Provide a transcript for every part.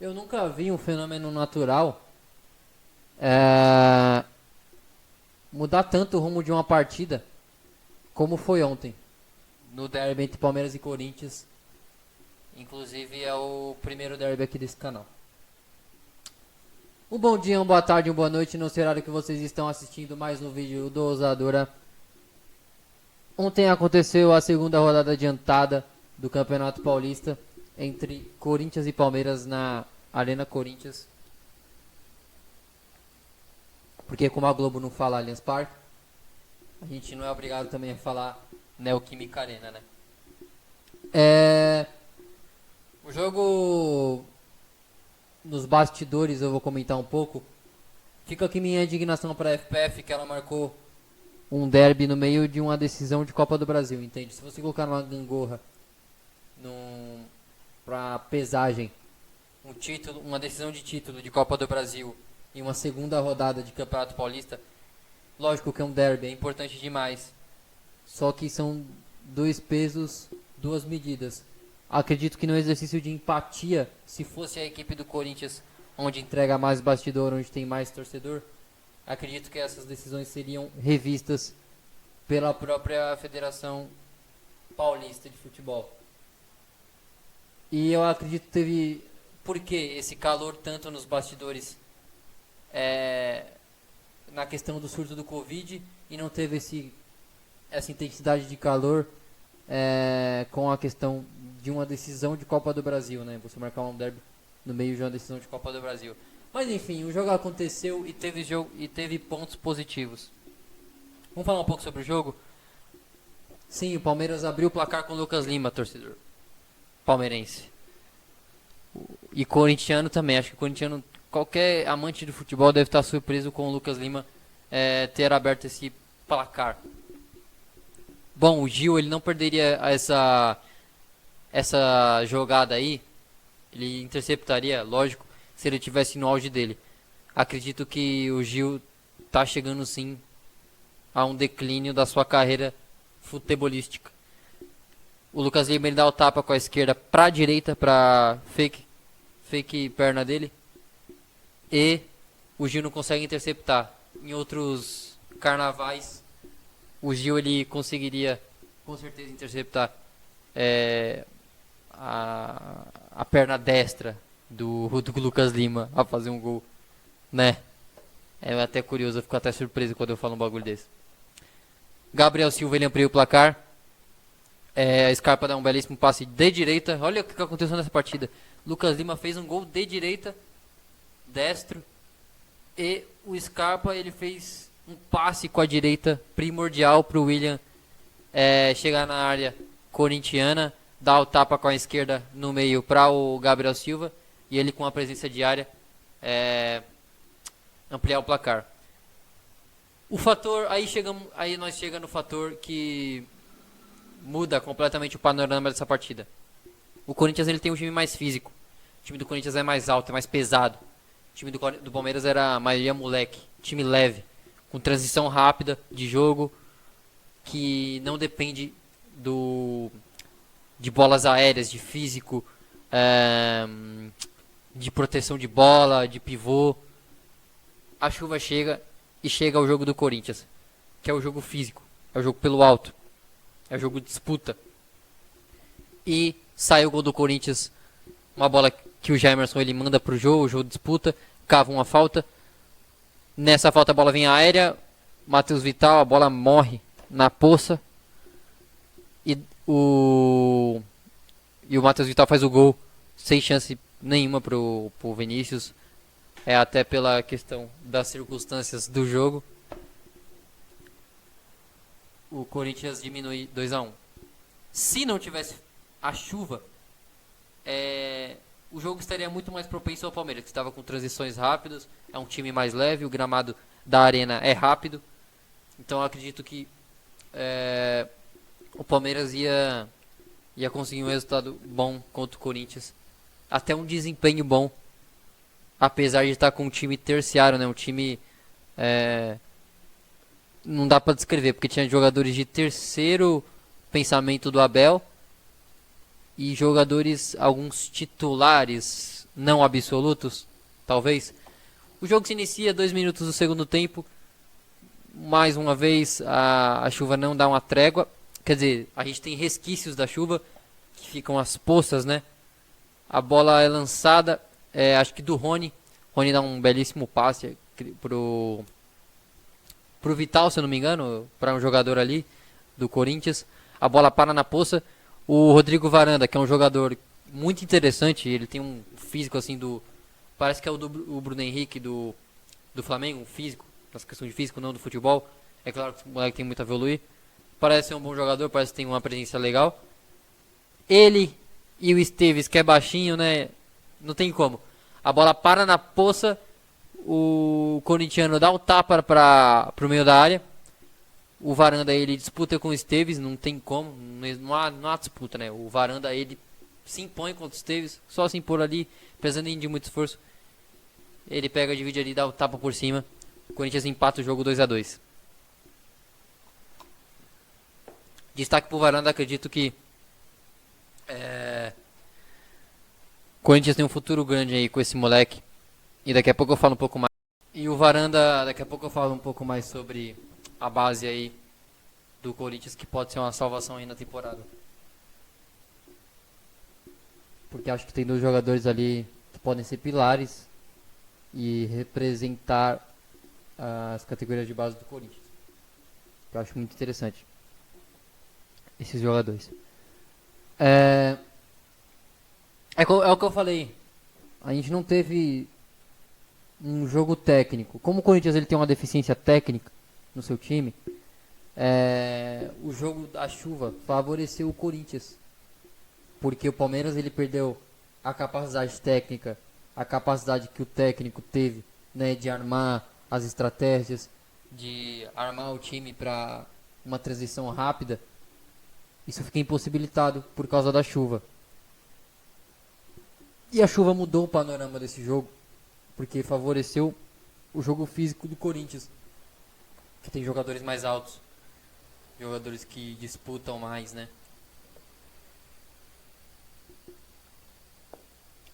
Eu nunca vi um fenômeno natural é, mudar tanto o rumo de uma partida como foi ontem, no derby entre Palmeiras e Corinthians. Inclusive é o primeiro derby aqui desse canal. Um bom dia, uma boa tarde, uma boa noite, no horário que vocês estão assistindo mais um vídeo do Ousadora. Ontem aconteceu a segunda rodada adiantada do Campeonato Paulista entre Corinthians e Palmeiras na Arena Corinthians. Porque como a Globo não fala Allianz Parque, a gente não é obrigado também a falar Neoquímica Arena, né? O jogo nos bastidores eu vou comentar um pouco. Fica aqui minha indignação para a FPF, que ela marcou um derby no meio de uma decisão de Copa do Brasil, entende? Se você colocar numa gangorra para pesagem um título, uma decisão de título de Copa do Brasil e uma segunda rodada de Campeonato Paulista, lógico que é um derby, é importante demais. Só que são dois pesos, duas medidas. Acredito que no exercício de empatia, se fosse a equipe do Corinthians, onde entrega mais bastidor, onde tem mais torcedor, acredito que essas decisões seriam revistas pela própria Federação Paulista de Futebol. E eu acredito que teve... Por que esse calor tanto nos bastidores na questão do surto do Covid e não teve essa intensidade de calor com a questão de uma decisão de Copa do Brasil, né? Você marcar um derby no meio de uma decisão de Copa do Brasil. Mas enfim, o jogo aconteceu e teve pontos positivos. Vamos falar um pouco sobre o jogo? Sim, o Palmeiras abriu o placar com o Lucas Lima, torcedor palmeirense. E corintiano também, acho que corintiano, qualquer amante de futebol deve estar surpreso com o Lucas Lima ter aberto esse placar. Bom, o Gil ele não perderia essa jogada aí, ele interceptaria, lógico, se ele tivesse no auge dele. Acredito que o Gil tá chegando sim a um declínio da sua carreira futebolística. O Lucas Lima ele dá o tapa com a esquerda pra direita, pra fake perna dele, e o Gil não consegue interceptar. Em outros carnavais o Gil ele conseguiria com certeza interceptar a perna destra do Lucas Lima a fazer um gol, né? É até curioso, eu fico até surpreso quando eu falo um bagulho desse. Gabriel Silva ele ampliou o placar. A Scarpa dá um belíssimo passe de direita. Olha o que aconteceu nessa partida. Lucas Lima fez um gol de direita, destro, e o Scarpa ele fez um passe com a direita primordial para o William chegar na área corintiana, dar o tapa com a esquerda no meio para o Gabriel Silva e ele com a presença de área ampliar o placar. O fator, aí nós chegamos no fator que muda completamente o panorama dessa partida. O Corinthians ele tem um time mais físico. O time do Corinthians é mais alto, é mais pesado. O time do Palmeiras era a maioria moleque, time leve, com transição rápida de jogo, que não depende de bolas aéreas, de físico, de proteção de bola, de pivô. A chuva chega e chega ao jogo do Corinthians, que é o jogo físico, é o jogo pelo alto, é o jogo de disputa. E sai o gol do Corinthians, uma bola que o Jamerson ele manda pro jogo, o jogo de disputa, cava uma falta. Nessa falta a bola vem aérea, Matheus Vital, a bola morre na poça. E o Matheus Vital faz o gol sem chance nenhuma pro Vinícius. Até pela questão das circunstâncias do jogo. O Corinthians diminui 2-1. Se não tivesse a chuva, o jogo estaria muito mais propenso ao Palmeiras, que estava com transições rápidas, é um time mais leve, o gramado da arena é rápido. Então eu acredito que o Palmeiras ia conseguir um resultado bom contra o Corinthians. Até um desempenho bom, apesar de estar com um time terciário, né? Um time não dá para descrever, porque tinha jogadores de terceiro pensamento do Abel e jogadores, alguns titulares não absolutos, talvez. O jogo se inicia 2 minutos do segundo tempo. Mais uma vez a chuva não dá uma trégua. Quer dizer, a gente tem resquícios da chuva, que ficam as poças, né? A bola é lançada, acho que do Rony. Rony dá um belíssimo passe pro Vital, se eu não me engano, para um jogador ali do Corinthians. A bola para na poça. O Rodrigo Varanda, que é um jogador muito interessante, ele tem um físico assim parece que é o Bruno Henrique do Flamengo, um físico, nas questões de físico, não do futebol. É claro que o moleque tem muito a evoluir. Parece ser um bom jogador, parece que tem uma presença legal. Ele e o Esteves, que é baixinho, né? Não tem como. A bola para na poça, o corintiano dá um tapa para o meio da área. O Varanda, ele disputa com o Esteves, não tem como, não há disputa, né? O Varanda, ele se impõe contra o Esteves, só se impor ali, precisando de muito esforço. Ele pega, divide ali, dá o tapa por cima. O Corinthians empata o jogo 2-2. Destaque pro Varanda, acredito que o Corinthians tem um futuro grande aí com esse moleque. E daqui a pouco eu falo um pouco mais. E o Varanda, daqui a pouco eu falo um pouco mais sobre a base aí do Corinthians, que pode ser uma salvação aí na temporada. Porque acho que tem 2 jogadores ali que podem ser pilares e representar as categorias de base do Corinthians. Eu acho muito interessante esses jogadores. É o que eu falei. A gente não teve um jogo técnico. Como o Corinthians ele tem uma deficiência técnica no seu time, o jogo da chuva favoreceu o Corinthians. Porque o Palmeiras ele perdeu a capacidade técnica, a capacidade que o técnico teve, né, de armar as estratégias, de armar o time para uma transição rápida. Isso fica impossibilitado por causa da chuva. E a chuva mudou o panorama desse jogo, porque favoreceu o jogo físico do Corinthians, que tem jogadores mais altos, jogadores que disputam mais, né?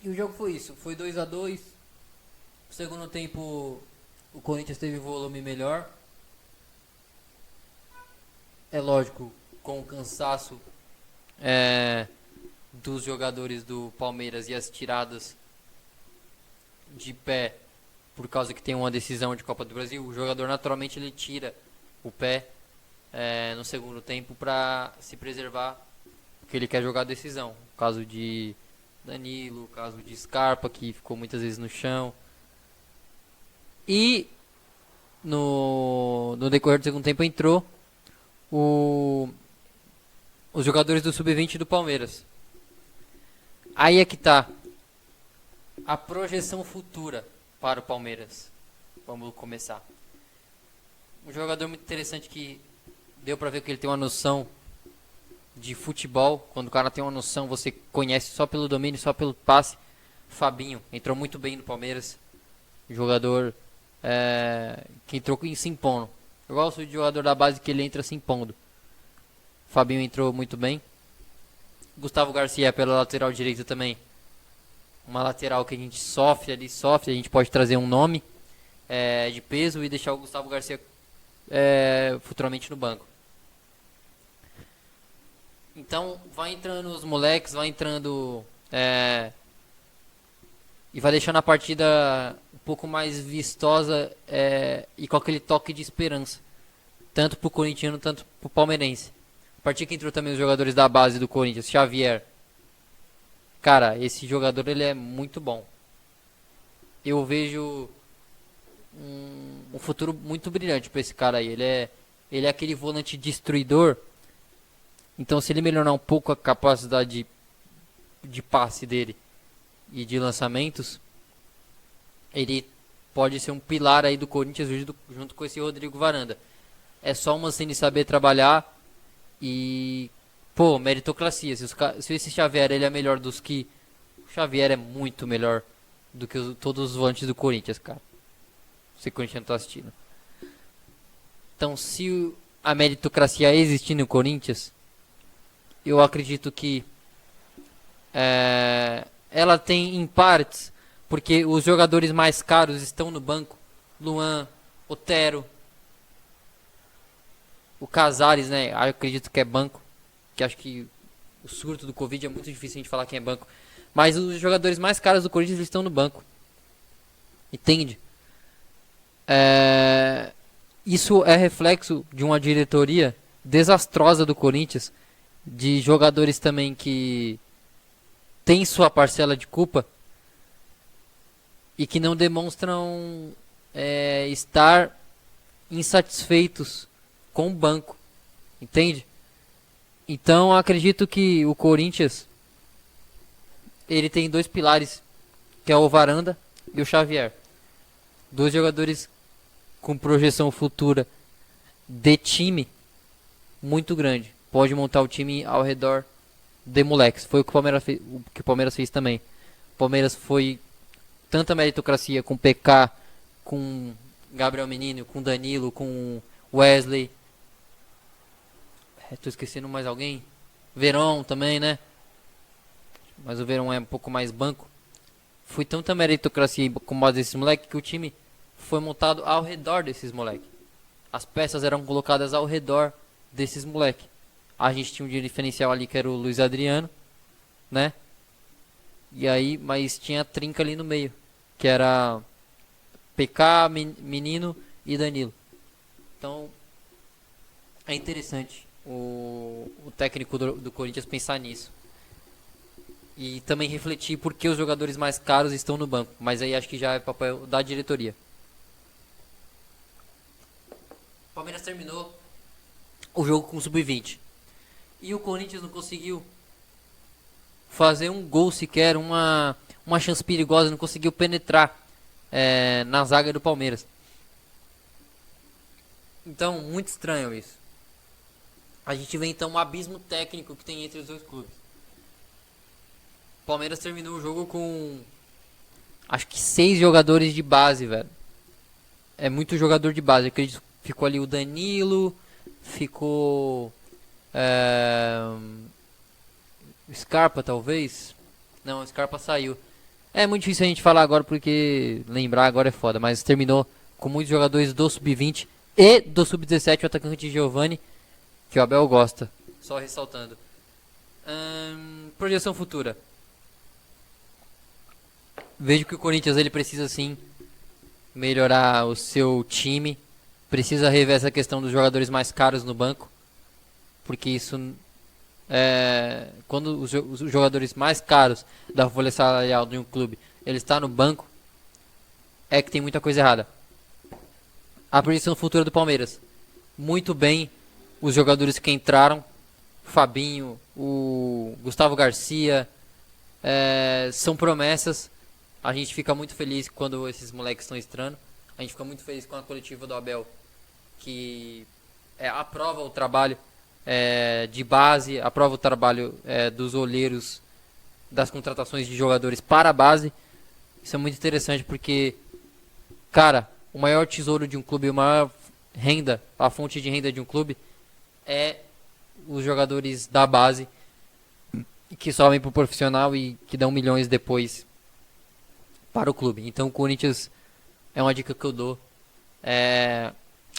E o jogo foi isso, foi 2-2. No segundo tempo o Corinthians teve volume melhor. É lógico, com o cansaço dos jogadores do Palmeiras e as tiradas de pé, por causa que tem uma decisão de Copa do Brasil, o jogador naturalmente ele tira o pé no segundo tempo para se preservar, porque ele quer jogar a decisão. O caso de Danilo, o caso de Scarpa, que ficou muitas vezes no chão. E no decorrer do segundo tempo entrou os jogadores do Sub-20 do Palmeiras. Aí é que tá a projeção futura para o Palmeiras. Vamos começar. Um jogador muito interessante que deu pra ver que ele tem uma noção de futebol. Quando o cara tem uma noção, você conhece só pelo domínio, só pelo passe. Fabinho entrou muito bem no Palmeiras. Jogador que entrou se impondo. Eu gosto de jogador da base que ele entra se impondo. Fabinho entrou muito bem. Gustavo Garcia pela lateral direita também. Uma lateral que a gente sofre. A gente pode trazer um nome de peso e deixar o Gustavo Garcia futuramente no banco. Então vai entrando os moleques, vai entrando e vai deixando a partida um pouco mais vistosa e com aquele toque de esperança, tanto pro corintiano, tanto pro palmeirense. A partir que entrou também os jogadores da base do Corinthians, Xavier. Cara, esse jogador ele é muito bom. Eu vejo um futuro muito brilhante para esse cara aí. Ele é aquele volante destruidor. Então, se ele melhorar um pouco a capacidade de passe dele e de lançamentos, ele pode ser um pilar aí do Corinthians junto com esse Rodrigo Varanda. É só o Mancini saber trabalhar e, meritocracia. Se esse Xavier ele é melhor dos que... O Xavier é muito melhor do que todos os volantes do Corinthians, cara. Se o Corinthians não tá assistindo. Então, se a meritocracia existir no Corinthians, eu acredito que é ela tem em partes, porque os jogadores mais caros estão no banco. Luan, Otero, o Casares, né? Eu acredito que é banco, que acho que o surto do Covid é muito difícil a gente falar quem é banco. Mas os jogadores mais caros do Corinthians estão no banco. Entende? Isso é reflexo de uma diretoria desastrosa do Corinthians, de jogadores também que tem sua parcela de culpa e que não demonstram estar insatisfeitos com o banco, entende? Então acredito que o Corinthians ele tem dois pilares, que é o Varanda e o Xavier, dois jogadores com projeção futura de time muito grande, pode montar o time ao redor de moleques. Foi o que o Palmeiras fez também. O Palmeiras foi tanta meritocracia com PK, com Gabriel Menino, com Danilo, com Wesley. Tô esquecendo mais alguém. Verón também, né? Mas o Verón é um pouco mais banco. Foi tanta meritocracia com base desses moleques que o time foi montado ao redor desses moleques. As peças eram colocadas ao redor desses moleques. A gente tinha um diferencial ali que era o Luiz Adriano, né? E aí, mas tinha a trinca ali no meio, que era PK, Menino e Danilo. Então, é interessante o técnico do Corinthians pensar nisso. E também refletir por que os jogadores mais caros estão no banco. Mas aí acho que já é papel da diretoria. O Palmeiras terminou o jogo com o Sub-20. E o Corinthians não conseguiu fazer um gol sequer, uma chance perigosa, não conseguiu penetrar na zaga do Palmeiras. Então, muito estranho isso. A gente vê então um abismo técnico que tem entre os dois clubes. O Palmeiras terminou o jogo com acho que 6 jogadores de base, velho. É muito jogador de base. Acredito que ficou ali o Danilo, ficou Scarpa talvez. Não, o Scarpa saiu. É muito difícil a gente falar agora porque lembrar agora é foda. Mas terminou com muitos jogadores do Sub-20 e do Sub-17, o atacante Giovani, que o Abel gosta. Só ressaltando. Projeção futura. Vejo que o Corinthians ele precisa sim melhorar o seu time. Precisa rever essa questão dos jogadores mais caros no banco. Porque isso quando os jogadores mais caros da folha salarial de um clube ele está no banco, é que tem muita coisa errada. A projeção futura do Palmeiras, muito bem os jogadores que entraram, Fabinho, o Gustavo Garcia, são promessas. A gente fica muito feliz quando esses moleques estão estreando. A gente fica muito feliz com a coletiva do Abel, que aprova o trabalho de base, aprova o trabalho dos olheiros, das contratações de jogadores para a base. Isso é muito interessante porque, cara, o maior tesouro de um clube, a maior renda, a fonte de renda de um clube é os jogadores da base que sobem para o profissional e que dão milhões depois para o clube. Então o Corinthians, é uma dica que eu dou,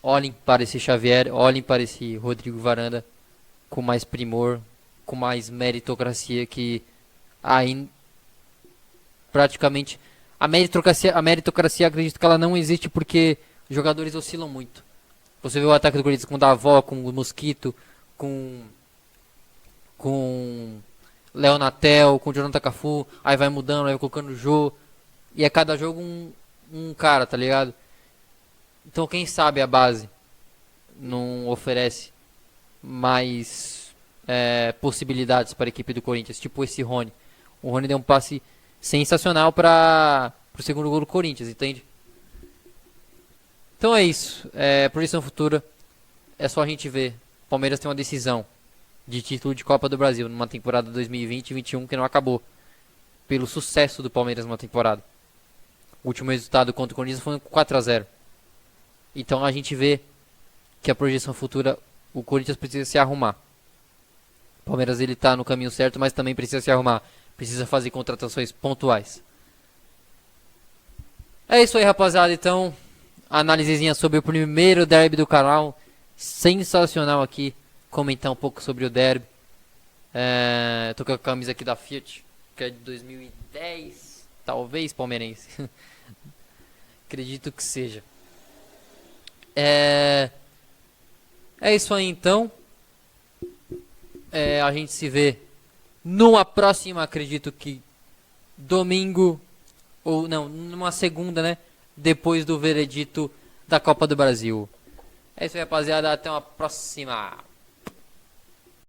olhem para esse Xavier, olhem para esse Rodrigo Varanda com mais primor, com mais meritocracia, que aí praticamente a meritocracia acredito que ela não existe porque os jogadores oscilam muito. Você vê o ataque do Corinthians com o Davó, com o Mosquito, com Léo Natel, com o Jonathan Cafu, aí vai mudando, aí vai colocando o Jô, e a cada jogo um cara, tá ligado? Então quem sabe a base não oferece mais possibilidades para a equipe do Corinthians, tipo esse Rony. O Rony deu um passe sensacional para o segundo gol do Corinthians, entende? Então é isso. Projeção futura é só a gente ver. O Palmeiras tem uma decisão de título de Copa do Brasil numa temporada 2020-21 que não acabou, pelo sucesso do Palmeiras numa temporada. O último resultado contra o Corinthians foi 4-0. Então a gente vê que a projeção futura, o Corinthians precisa se arrumar. O Palmeiras ele tá no caminho certo, mas também precisa se arrumar. precisa fazer contratações pontuais. É isso aí, rapaziada. Então, análisezinha sobre o primeiro derby do canal. Sensacional aqui. Comentar um pouco sobre o derby. Tô com a camisa aqui da Fiat, que é de 2010. Talvez palmeirense. Acredito que seja. É isso aí, então. A gente se vê numa próxima, acredito que domingo, ou não, numa segunda, né? Depois do veredito da Copa do Brasil. É isso aí, rapaziada. Até uma próxima.